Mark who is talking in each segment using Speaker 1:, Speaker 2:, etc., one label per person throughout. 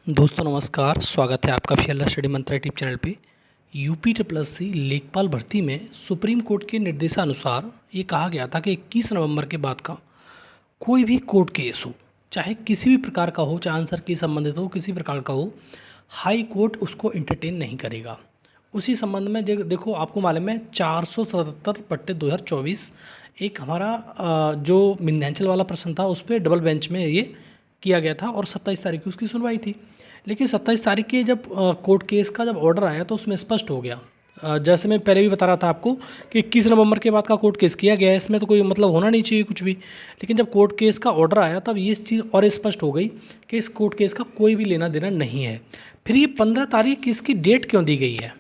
Speaker 1: दोस्तों नमस्कार, स्वागत है आपका फील्ड स्टडी मंत्रा यूट्यूब चैनल पे। यूपी लेखपाल भर्ती में सुप्रीम कोर्ट के निर्देशानुसार ये कहा गया था कि 21 नवंबर के बाद का कोई भी कोर्ट केस हो, चाहे किसी भी प्रकार का हो, चाहे आंसर की संबंधित हो, किसी प्रकार का हो, हाई कोर्ट उसको इंटरटेन नहीं करेगा। उसी संबंध में देखो, आपको मालूम है 477/2024 एक हमारा जो विंध्याचल वाला प्रश्न था उस पर डबल बेंच में ये किया गया था और 27 तारीख को उसकी सुनवाई थी। लेकिन 27 तारीख के जब कोर्ट केस का जब ऑर्डर आया तो उसमें स्पष्ट हो गया, जैसे मैं पहले भी बता रहा था आपको कि 21 नवंबर के बाद का कोर्ट केस किया गया है, इसमें तो कोई मतलब होना नहीं चाहिए कुछ भी। लेकिन जब कोर्ट केस का ऑर्डर आया तब ये चीज़ और स्पष्ट हो गई कि इस कोर्ट केस का कोई भी लेना देना नहीं है। फिर ये 15 तारीख इसकी डेट क्यों दी गई है,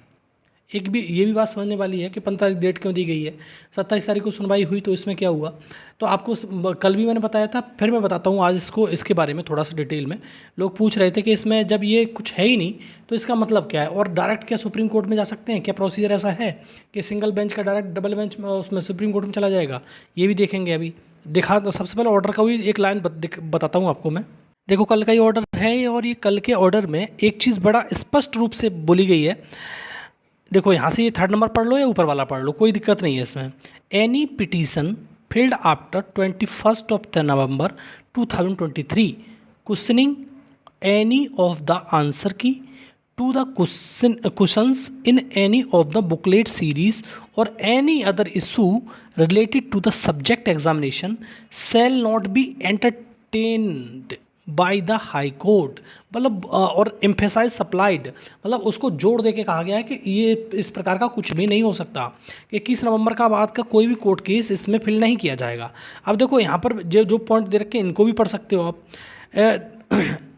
Speaker 1: एक भी ये भी बात समझने वाली है कि 15 तारीख डेट क्यों दी गई है। 27 तारीख को सुनवाई हुई तो इसमें क्या हुआ, तो आपको कल भी मैंने बताया था, फिर मैं बताता हूँ आज इसके बारे में थोड़ा सा डिटेल में। लोग पूछ रहे थे कि इसमें जब ये कुछ है ही नहीं तो इसका मतलब क्या है, और डायरेक्ट क्या सुप्रीम कोर्ट में जा सकते हैं, क्या प्रोसीजर ऐसा है कि सिंगल बेंच का डायरेक्ट डबल बेंच में उसमें सुप्रीम कोर्ट में चला जाएगा, ये भी देखेंगे अभी। तो सबसे पहले ऑर्डर का भी एक लाइन बताता हूँ आपको मैं। देखो, कल का ही ऑर्डर है और ये कल के ऑर्डर में एक चीज़ बड़ा स्पष्ट रूप से बोली गई है। देखो, यहाँ से ये 3rd नंबर पढ़ लो या ऊपर वाला पढ़ लो, कोई दिक्कत नहीं है इसमें। Any petition filed after 21 November 2023 questioning any of the answer key to the questions in any of the booklet series और any other issue related to the subject examination shall not be entertained by the High Court. मतलब और emphasise supplied, मतलब उसको जोड़ दे के कहा गया है कि ये इस प्रकार का कुछ भी नहीं हो सकता कि 21 नवंबर का बाद का कोई भी कोर्ट केस इसमें फिल नहीं किया जाएगा। अब देखो, यहाँ पर जो पॉइंट दे रखे हैं इनको भी पढ़ सकते हो आप।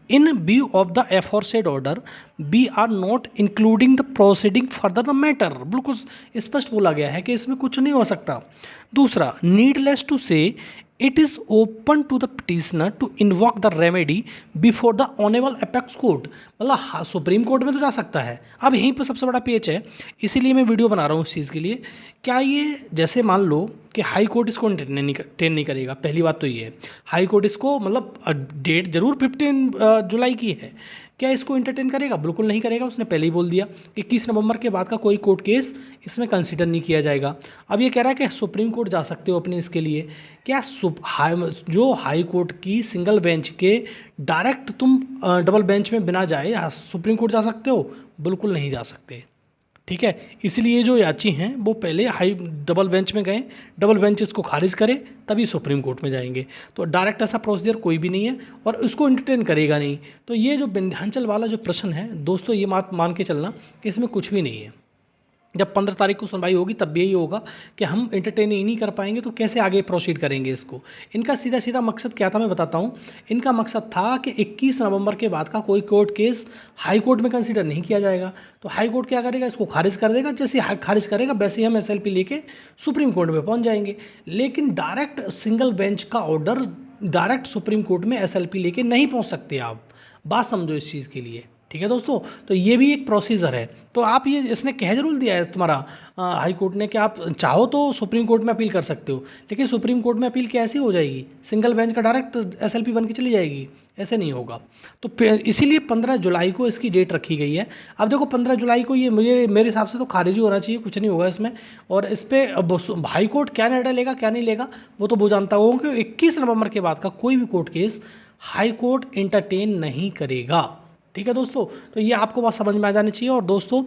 Speaker 1: In view of the aforesaid order we are not including the proceeding further the matter. बिल्कुल स्पष्ट बोला गया है कि इसमें कुछ नहीं हो सकता। दूसरा, needless to say it is open to the petitioner to invoke the remedy before the honourable apex court. मतलब सुप्रीम कोर्ट में तो जा सकता है। अब यहीं पर सबसे बड़ा पेच है, इसीलिए मैं वीडियो बना रहा हूँ इस चीज़ के लिए। क्या ये, जैसे मान लो कि हाई कोर्ट इसको इंटरटेन नहीं करेगा, पहली बात तो ये है। हाई कोर्ट इसको मतलब डेट जरूर 15 जुलाई की है, क्या इसको इंटरटेन करेगा? बिल्कुल नहीं करेगा। उसने पहले ही बोल दिया कि 21 नवंबर के बाद का कोई कोर्ट केस इसमें कंसीडर नहीं किया जाएगा। अब ये कह रहा है कि सुप्रीम कोर्ट जा सकते हो अपने इसके लिए। क्या जो हाई कोर्ट की सिंगल बेंच के डायरेक्ट तुम डबल बेंच में बिना जाए सुप्रीम कोर्ट जा सकते हो? बिल्कुल नहीं जा सकते। ठीक है, इसलिए जो याची हैं वो पहले डबल बेंच में गए, डबल बेंच इसको खारिज करे तभी सुप्रीम कोर्ट में जाएंगे। तो डायरेक्ट ऐसा प्रोसीजर कोई भी नहीं है और उसको इंटरटेन करेगा नहीं। तो ये जो विंध्याचल वाला जो प्रश्न है दोस्तों, ये बात मान के चलना कि इसमें कुछ भी नहीं है। जब 15 तारीख को सुनवाई होगी तब भी यही होगा कि हम इंटरटेन ही नहीं कर पाएंगे तो कैसे आगे प्रोसीड करेंगे इसको। इनका सीधा सीधा मकसद क्या था मैं बताता हूँ। इनका मकसद था कि 21 नवंबर के बाद का कोई कोर्ट केस हाई कोर्ट में कंसीडर नहीं किया जाएगा। तो हाई कोर्ट क्या करेगा, इसको खारिज कर देगा। जैसे खारिज करेगा वैसे ही हम SLP लेके सुप्रीम कोर्ट में पहुँच जाएंगे। लेकिन डायरेक्ट सिंगल बेंच का ऑर्डर डायरेक्ट सुप्रीम कोर्ट में SLP लेके नहीं पहुँच सकते आप। बात समझो इस चीज़ के लिए, ठीक है दोस्तों। तो ये भी एक प्रोसीजर है। तो आप ये इसने कह जरूर दिया है तुम्हारा हाई कोर्ट ने कि आप चाहो तो सुप्रीम कोर्ट में अपील कर सकते हो, लेकिन सुप्रीम कोर्ट में अपील कैसी हो जाएगी, सिंगल बेंच का डायरेक्ट SLP बन के चली जाएगी, ऐसे नहीं होगा। तो इसीलिए 15 जुलाई को इसकी डेट रखी गई है। अब देखो 15 जुलाई को ये मेरे हिसाब से तो खारिज ही होना चाहिए, कुछ नहीं होगा इसमें। और इस पर हाई कोर्ट क्या निर्णय लेगा क्या नहीं लेगा वो तो वो जानता होगा कि 21 नवंबर के बाद का कोई भी court case high court entertain नहीं करेगा। ठीक है दोस्तों, तो ये आपको बात समझ में आ जानी चाहिए। और दोस्तों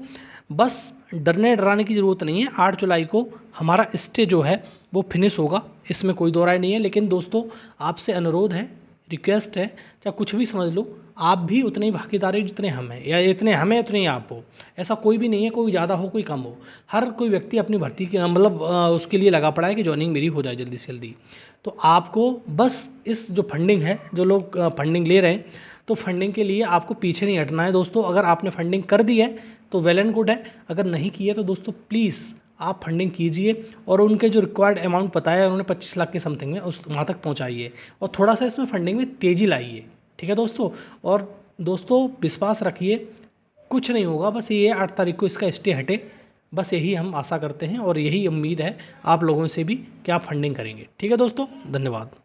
Speaker 1: बस डरने डराने की ज़रूरत नहीं है। 8 जुलाई को हमारा स्टे जो है वो फिनिश होगा, इसमें कोई दो राय नहीं है। लेकिन दोस्तों आपसे अनुरोध है, रिक्वेस्ट है, चाहे कुछ भी समझ लो, आप भी उतने ही भागीदार हो जितने हम हैं, या इतने हम हैं उतने ही आप हो। ऐसा कोई भी नहीं है, कोई ज़्यादा हो कोई कम हो। हर कोई व्यक्ति अपनी भर्ती के मतलब उसके लिए लगा पड़ा है कि ज्वाइनिंग मेरी हो जाए जल्दी से जल्दी। तो आपको बस इस जो फंडिंग है, जो लोग फंडिंग ले रहे हैं, तो फंडिंग के लिए आपको पीछे नहीं हटना है दोस्तों। अगर आपने फंडिंग कर दी है तो वेल एंड गुड है, अगर नहीं की है तो दोस्तों प्लीज़ आप फंडिंग कीजिए और उनके जो रिक्वायर्ड अमाउंट बताया है उन्होंने 25 लाख के समथिंग में उस वहाँ तक पहुँचाइए और थोड़ा सा इसमें फंडिंग में तेज़ी लाइए। ठीक है दोस्तों, और दोस्तों विश्वास रखिए कुछ नहीं होगा, बस ये 8 तारीख को इसका स्टे हटे, बस यही हम आशा करते हैं और यही उम्मीद है आप लोगों से भी कि आप फंडिंग करेंगे। ठीक है दोस्तों, धन्यवाद।